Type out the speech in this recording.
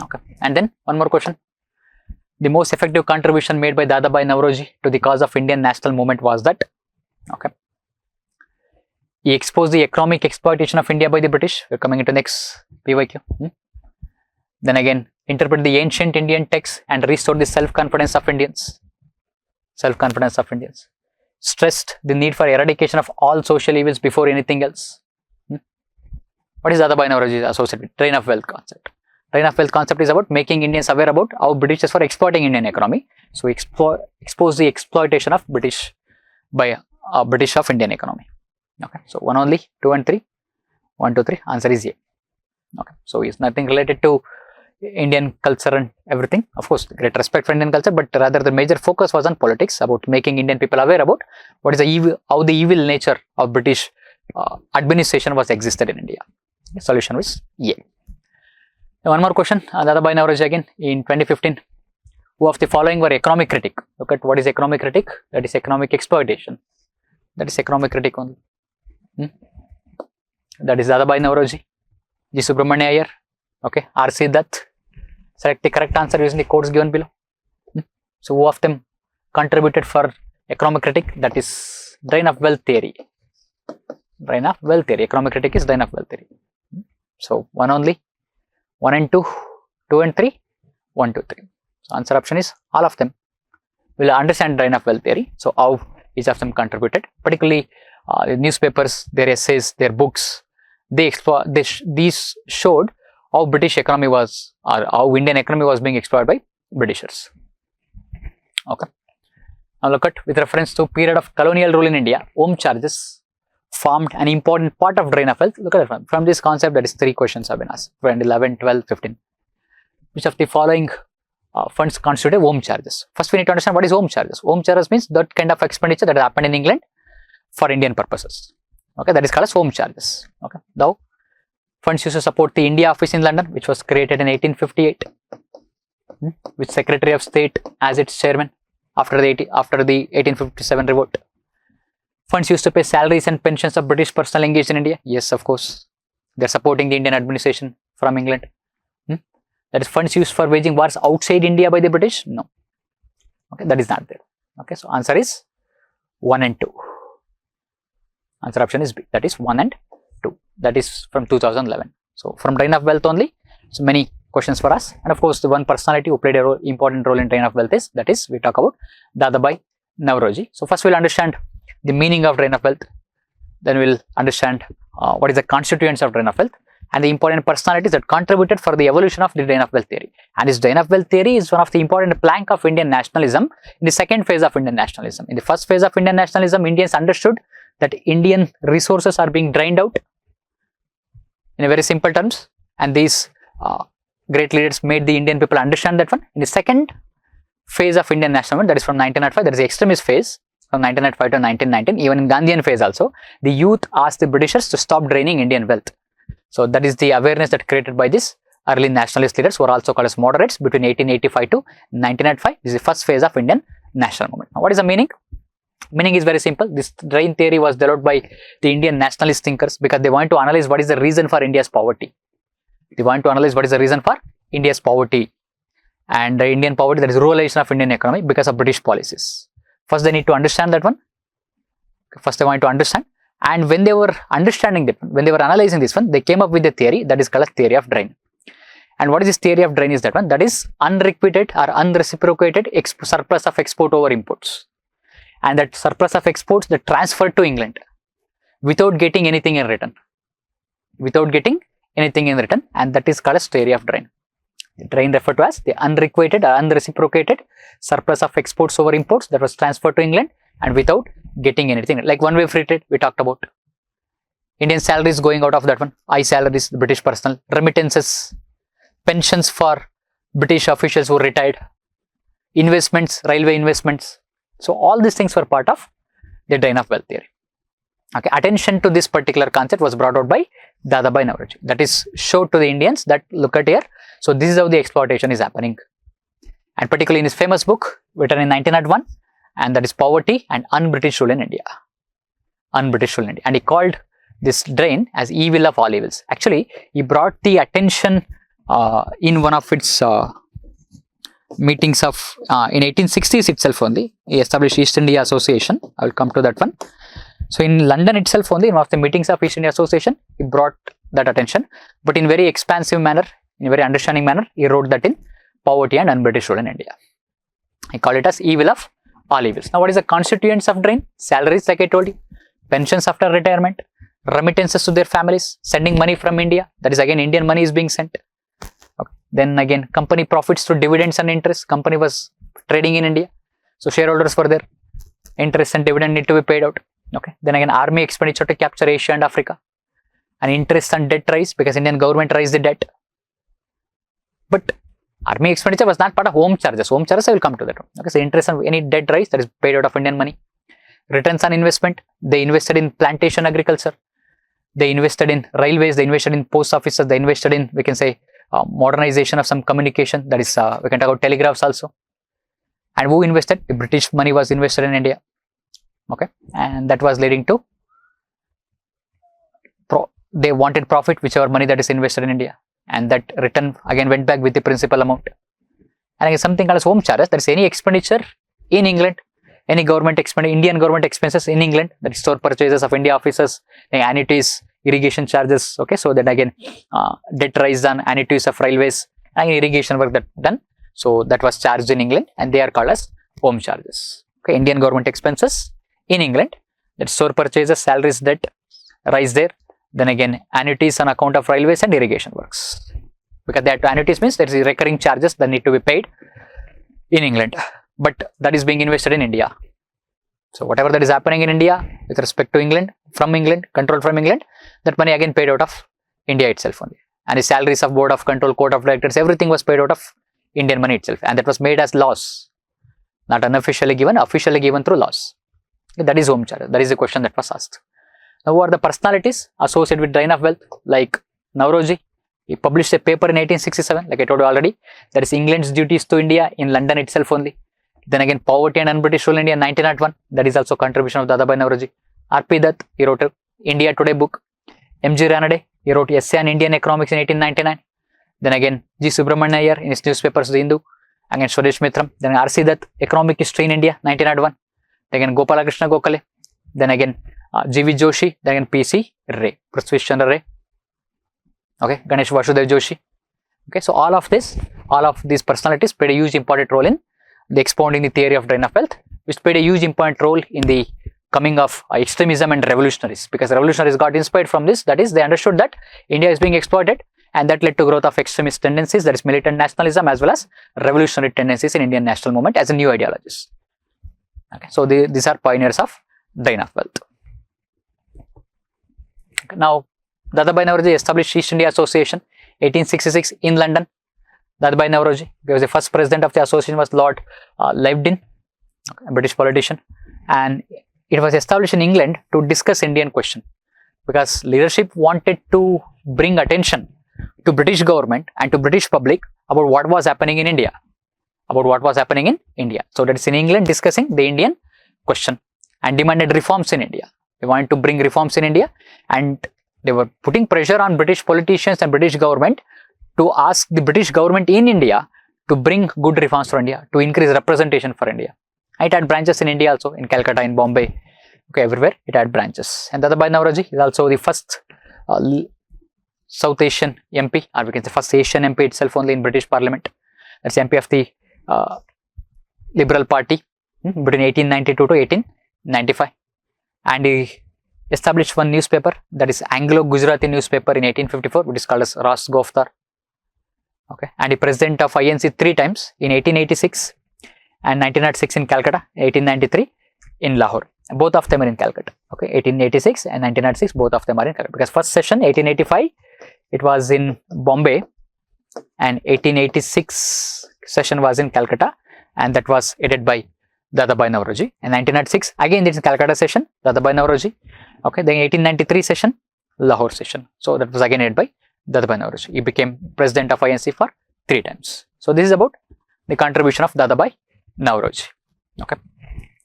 Okay, and then one more question. The most effective contribution made by Dadabhai Naoroji to the cause of Indian national movement was that. Okay, he exposed the economic exploitation of India by the British. We're coming into next PYQ. Then again, interpret the ancient Indian texts and restore the self-confidence of Indians. Self-confidence of Indians. Stressed the need for eradication of all social evils before anything else. What is Dadabhai Naoroji associated with? Drain of wealth concept. Drain of wealth concept is about making Indians aware about how Britishers were exploiting Indian economy. So expose the exploitation of British by British of Indian economy. Okay, so 1 only, 2 and 3, 1, 2, 3. Answer is A. Okay, so it's nothing related to Indian culture and everything. Of course, great respect for Indian culture, but rather the major focus was on politics, about making Indian people aware about what is the evil, how the evil nature of British administration was existed in India. The solution was A. Now, one more question. Dadabhai Naoroji again in 2015. Who of the following were economic critic? Look at what is economic critic. That is economic exploitation. That is economic critic only. That is Dadabhai Naoroji, G. Subramania Iyer, okay, R.C. Dutt. Select the correct answer using the codes given below. So, who of them contributed for economic critic? That is drain of wealth theory. Drain of wealth theory. Economic critic is drain of wealth theory. So, 1 only, 1 and 2, 2 and 3, 1, 2, 3. So, answer option is all of them. We will understand drain of wealth theory. So, how each of them contributed, particularly newspapers, their essays, their books, these showed how British economy was, or how Indian economy was being exploited by Britishers. Okay. Now look at, with reference to period of colonial rule in India, home charges formed an important part of drain of wealth. Look at that. From this concept, that is 3 questions have been asked. 11, 12, 15. Which of the following funds constitute home charges? First, we need to understand what is home charges. Home charges means that kind of expenditure that happened in England for Indian purposes. Okay, that is called as home charges. Okay, now funds used to support the India office in London, which was created in 1858, with Secretary of State as its chairman after the 1857 revolt. Funds used to pay salaries and pensions of British personnel engaged in India. Yes, of course, they are supporting the Indian administration from England. That is funds used for waging wars outside India by the British? No. Okay, that is not there. Okay, so answer is 1 and 2. Answer option is B. That is 1 and 2. That is from 2011. So from drain of wealth only. So many questions for us. And of course, the one personality who played a important role in drain of wealth is, that is, we talk about Dadabhai Naoroji. So first we'll understand the meaning of drain of wealth. Then we'll understand what is the constituents of drain of wealth, and the important personalities that contributed for the evolution of the drain of wealth theory. And this drain of wealth theory is one of the important plank of Indian nationalism in the second phase of Indian nationalism. In the first phase of Indian nationalism, Indians understood that Indian resources are being drained out in a very simple terms, and these great leaders made the Indian people understand that one. In the second phase of Indian nationalism, that is from 1905, that is the extremist phase, from 1905 to 1919, even in Gandhian phase also, the youth asked the Britishers to stop draining Indian wealth. So that is the awareness that created by this early nationalist leaders, who are also called as moderates, between 1885 to 1905. This is the first phase of Indian national movement. Now, what is the meaning? Meaning is very simple. This drain theory was developed by the Indian nationalist thinkers because they want to analyze what is the reason for India's poverty. They want to analyze what is the reason for India's poverty, and the Indian poverty, that is ruralization of Indian economy because of British policies. First, they need to understand that one. First, they want to understand. And when they were understanding that, when they were analyzing this one, they came up with a theory that is called a theory of drain. And what is this theory of drain is that one? That is unrequited or unreciprocated surplus of export over imports. And that surplus of exports that transferred to England without getting anything in return. Without getting anything in return, and that is called as theory of drain. Drain referred to as the unrequited or unreciprocated surplus of exports over imports that was transferred to England and without getting anything. Like one-way free trade we talked about. Indian salaries going out of that one. High salaries, the British personnel, remittances, pensions for British officials who retired, investments, railway investments. So all these things were part of the drain of wealth theory. Okay, attention to this particular concept was brought out by Dadabhai Naoroji. That is showed to the Indians that look at here. So this is how the exploitation is happening. And particularly in his famous book written in 1901, and that is Poverty and Un-British Rule in India. Un-British Rule in India. And he called this drain as evil of all evils. Actually, he brought the attention in one of its meetings of in 1860s itself only, he established East India Association. I will come to that one. So in London itself only, in one of the meetings of East India Association, he brought that attention, but in very expansive manner, in a very understanding manner, he wrote that in Poverty and Un-British Rule in India. He called it as evil of all evils. Now, what is the constituents of drain? Salaries, like I told you, pensions after retirement, remittances to their families, sending money from India. That is again Indian money is being sent. Okay. Then again, company profits through dividends and interest. Company was trading in India, so shareholders were there. Interest and dividend need to be paid out. Okay. Then again, army expenditure to capture Asia and Africa, and interest and debt rise because Indian government raised the debt. But army expenditure was not part of home charges. Home charges, I will come to that. Okay, so interest on any debt rise that is paid out of Indian money. Returns on investment, they invested in plantation agriculture. They invested in railways. They invested in post offices. They invested in, we can say, modernization of some communication. That is, we can talk about telegraphs also. And who invested? The British money was invested in India. Okay, and that was leading to they wanted profit, whichever money that is invested in India, and that return again went back with the principal amount. And again, something called as home charges, that is any expenditure in England, any government expenditure, Indian government expenses in England, that is store purchases of India offices, annuities, irrigation charges. Okay, so that again debt rise on annuities of railways and irrigation work that done. So that was charged in England, and they are called as home charges. Okay, Indian government expenses in England, that store purchases, salaries, debt rise there. Then again, annuities on account of railways and irrigation works. Because that annuities means there is recurring charges that need to be paid in England, but that is being invested in India. So whatever that is happening in India with respect to England, from England, controlled from England, that money again paid out of India itself only. And the salaries of board of control, court of directors, everything was paid out of Indian money itself, and that was made as laws, not unofficially given, officially given through laws. That is home charge. That is the question that was asked. Now, who are the personalities associated with drain of wealth? Like Nauroji, he published a paper in 1867, like I told you already. That is England's duties to India in London itself only. Then again, Poverty and Un-British Rule in India 1901. That is also contribution of Dadabhai Nauroji. R.P. Dutt, he wrote a India Today book. M.G. Ranade, he wrote Essay on Indian Economics in 1899. Then again, G. Subramania Iyer in his newspapers The Hindu. Again, Swadesh Mitram. Then R.C. Dutt, Economic History in India 1901. Then again, Gopalakrishna Gokhale. Then again, G.V. Joshi. Then again, P.C. Ray, Prithvi Chandra Ray. Okay, Ganesh Vasudev Joshi. Okay, so all of these personalities played a huge important role in the expounding the theory of drain of wealth, which played a huge important role in the coming of extremism and revolutionaries, because revolutionaries got inspired from this. That is, they understood that India is being exploited, and that led to growth of extremist tendencies, that is militant nationalism, as well as revolutionary tendencies in Indian national movement as a new ideologies. Okay, so these are pioneers of drain of wealth. Okay, now, Dadabhai Nauroji established East India Association 1866 in London. Dadabhai Nauroji, because the first president of the association was Lord Lyvedon, a British politician, and it was established in England to discuss Indian question, because leadership wanted to bring attention to British government and to British public about what was happening in India, So that is in England discussing the Indian question and demanded reforms in India. They wanted to bring reforms in India, and they were putting pressure on British politicians and British government to ask the British government in India to bring good reforms for India, to increase representation for India. It had branches in India also, in Calcutta, in Bombay, okay, everywhere it had branches. And Dadabhai Nauroji is also the first South Asian MP, or we can say first Asian MP itself only in British Parliament. That's MP of the Liberal Party between 1892 to 1895. And he established one newspaper, that is Anglo-Gujarati newspaper in 1854, which is called as Ras Goftar. Okay, and he president of INC 3 times in 1886 and 1906 in Calcutta, 1893 in Lahore. Both of them are in Calcutta. Okay, 1886 and 1906, both of them are in Calcutta. Because first session 1885, it was in Bombay, and 1886 session was in Calcutta, and that was headed by Dadabhai Nauroji. And 1906, again it's Calcutta session, Dadabhai Nauroji. Okay, then 1893 session, Lahore session. So that was again headed by Dadabhai Nauroji. He became president of INC for 3 times. So this is about the contribution of Dadabhai Nauroji. Okay.